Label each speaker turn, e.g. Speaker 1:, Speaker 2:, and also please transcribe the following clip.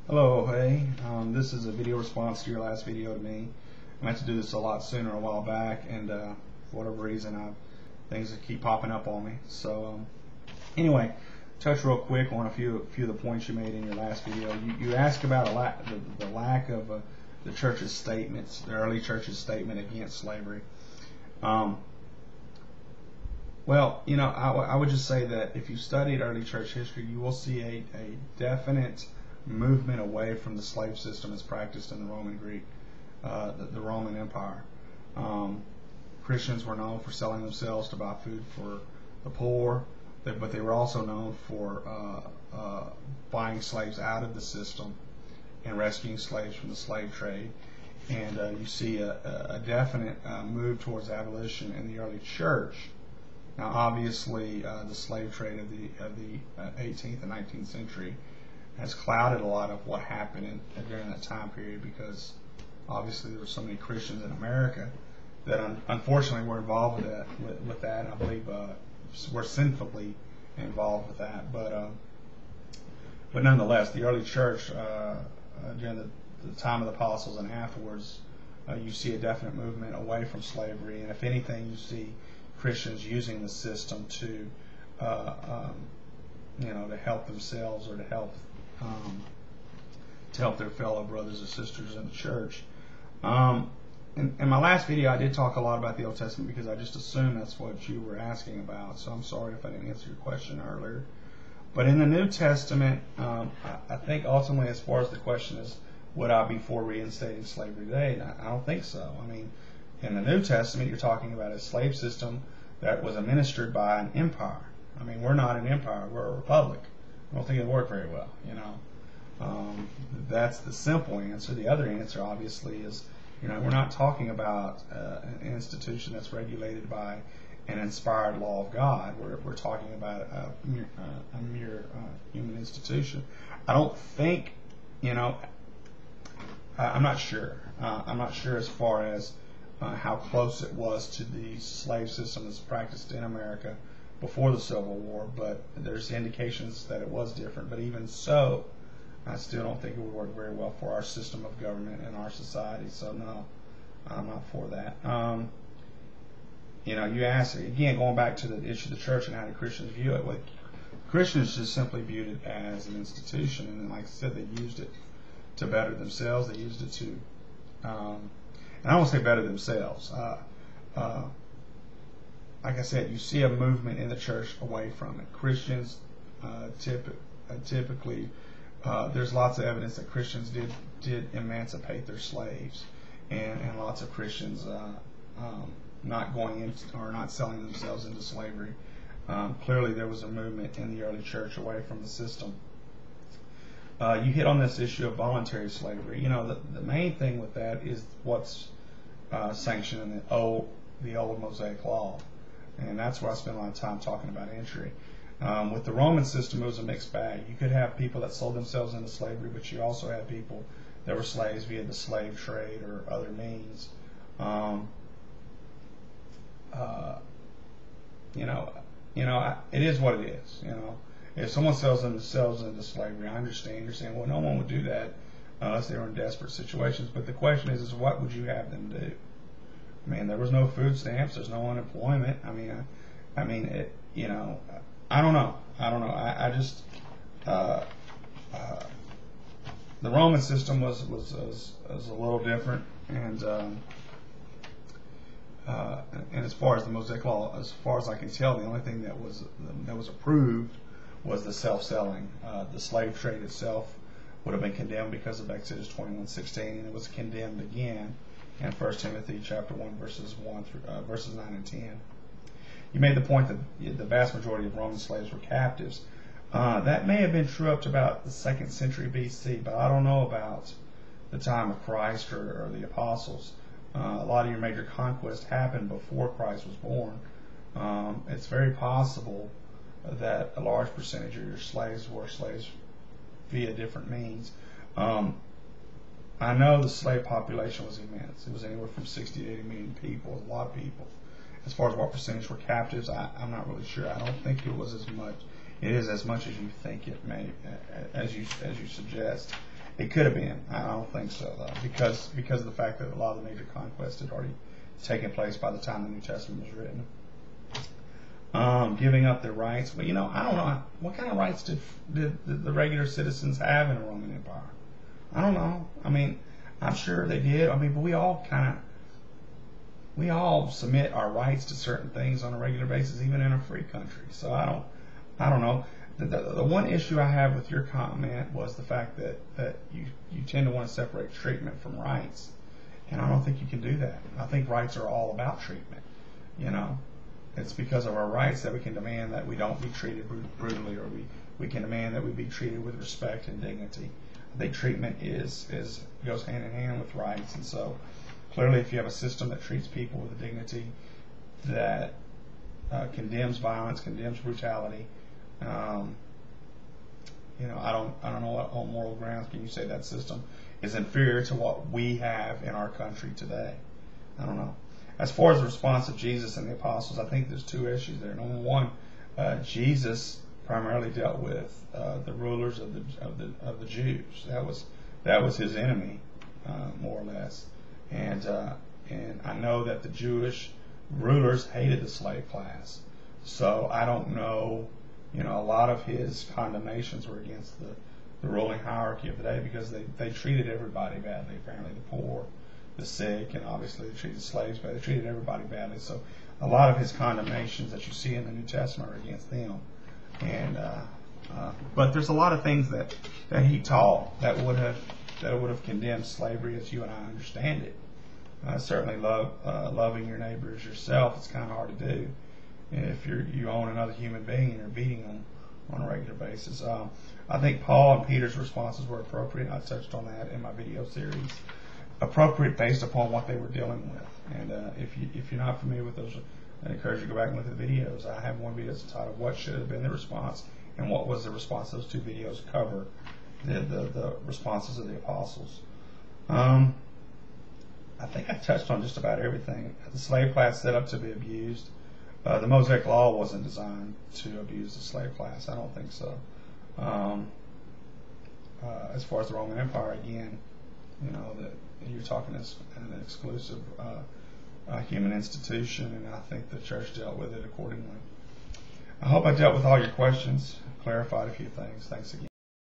Speaker 1: Hello, hey. This is a video response to your last video to me. I meant to do this a lot sooner a while back, and for whatever reason, things that keep popping up on me. So anyway, touch real quick on a few of the points you made in your last video. You asked about the lack of the church's statements, the early church's statement against slavery. Well, you know, I would just say that if you studied early church history, you will see a definite movement away from the slave system as practiced in the Roman the Roman Empire. Christians were known for selling themselves to buy food for the poor, but they were also known for buying slaves out of the system and rescuing slaves from the slave trade. And you see a definite move towards abolition in the early church. Now, obviously, the slave trade of the 18th and 19th century has clouded a lot of what happened during that time period, because obviously there were so many Christians in America that unfortunately were involved with that, and I believe were sinfully involved with that. But nonetheless, the early church during the time of the apostles and afterwards, you see a definite movement away from slavery, and if anything, you see Christians using the system to to help themselves or to help their fellow brothers and sisters in the church. In my last video, I did talk a lot about the Old Testament because I just assumed that's what you were asking about. So I'm sorry if I didn't answer your question earlier. But in the New Testament, I think ultimately, as far as the question is, would I be for reinstating slavery today? I don't think so. I mean, in the New Testament, you're talking about a slave system that was administered by an empire. I mean, we're not an empire; we're a republic. I don't think it worked very well, you know. That's the simple answer. The other answer, obviously, is, you know, we're not talking about an institution that's regulated by an inspired law of God. We're talking about a mere human institution. I don't think, you know, I'm not sure. I'm not sure as far as how close it was to the slave system that's practiced in America before the Civil War, but there's indications that it was different. But even so, I still don't think it would work very well for our system of government and our society. So no, I'm not for that. You know, you ask again, going back to the issue of the church and how do Christians view it. Well, Christians just simply viewed it as an institution, and like I said, they used it to better themselves. They used it to, and I don't say better themselves. Like I said, you see a movement in the church away from it. Christians typically, there's lots of evidence that Christians did emancipate their slaves, and lots of Christians not going into or not selling themselves into slavery. Clearly, there was a movement in the early church away from the system. You hit on this issue of voluntary slavery. You know, the main thing with that is what's sanctioned in the old Mosaic Law, and that's where I spent a lot of time talking about entry. With the Roman system, it was a mixed bag. You could have people that sold themselves into slavery, but you also had people that were slaves via the slave trade or other means. It is what it is. You know, if someone sells themselves into slavery, I understand. You're saying, well, no one would do that unless they were in desperate situations. But the question is what would you have them do? I mean, there was no food stamps. There's no unemployment. I mean, it. You know, I don't know. I just the Roman system was a little different, and as far as the Mosaic Law, as far as I can tell, the only thing that was approved was the self-selling. The slave trade itself would have been condemned because of Exodus 21:16, and it was condemned again in 1 Timothy chapter 1 verses 9 and 10. You made the point that the vast majority of Roman slaves were captives. That may have been true up to about the 2nd century BC, but I don't know about the time of Christ or the apostles. A lot of your major conquests happened before Christ was born. It's very possible that a large percentage of your slaves were slaves via different means. I know the slave population was immense. It was anywhere from 60 to 80 million people, a lot of people. As far as what percentage were captives, I'm not really sure. I don't think it was as much. It is as much as you think it may, as you suggest. It could have been. I don't think so, though, because of the fact that a lot of the major conquests had already taken place by the time the New Testament was written. Giving up their rights. Well, I don't know. What kind of rights did the regular citizens have in the Roman Empire? I don't know. I mean, I'm sure they did. I mean, but we all submit our rights to certain things on a regular basis, even in a free country. So I don't know. The one issue I have with your comment was the fact that you tend to want to separate treatment from rights, and I don't think you can do that. I think rights are all about treatment. It's because of our rights that we can demand that we don't be treated brutally, or we can demand that we be treated with respect and dignity. I think treatment goes hand in hand with rights, and so clearly, if you have a system that treats people with a dignity, that condemns violence, condemns brutality, I don't know what on moral grounds can you say that system is inferior to what we have in our country today. I don't know. As far as the response of Jesus and the apostles, I think there's two issues there. Number one, Jesus primarily dealt with the rulers of the Jews. That was his enemy, more or less. And I know that the Jewish rulers hated the slave class. So I don't know, a lot of his condemnations were against the ruling hierarchy of the day, because they treated everybody badly, apparently the poor, the sick, and obviously they treated slaves badly. They treated everybody badly. So a lot of his condemnations that you see in the New Testament are against them. And but there's a lot of things that he taught that would have condemned slavery as you and I understand it. Certainly loving your neighbor as yourself, it's kind of hard to do if you own another human being and you're beating them on a regular basis. I think Paul and Peter's responses were appropriate. I touched on that in my video series. Appropriate based upon what they were dealing with. And if you're not familiar with those, I encourage you to go back and look at the videos. I have one video that's entitled "What Should Have Been the Response" and what was the response. Those two videos cover the responses of the apostles. I think I touched on just about everything. The slave class set up to be abused. The Mosaic Law wasn't designed to abuse the slave class. I don't think so. As far as the Roman Empire, again, that you're talking as an exclusive human institution, and I think the church dealt with it accordingly. I hope I dealt with all your questions, clarified a few things. Thanks again.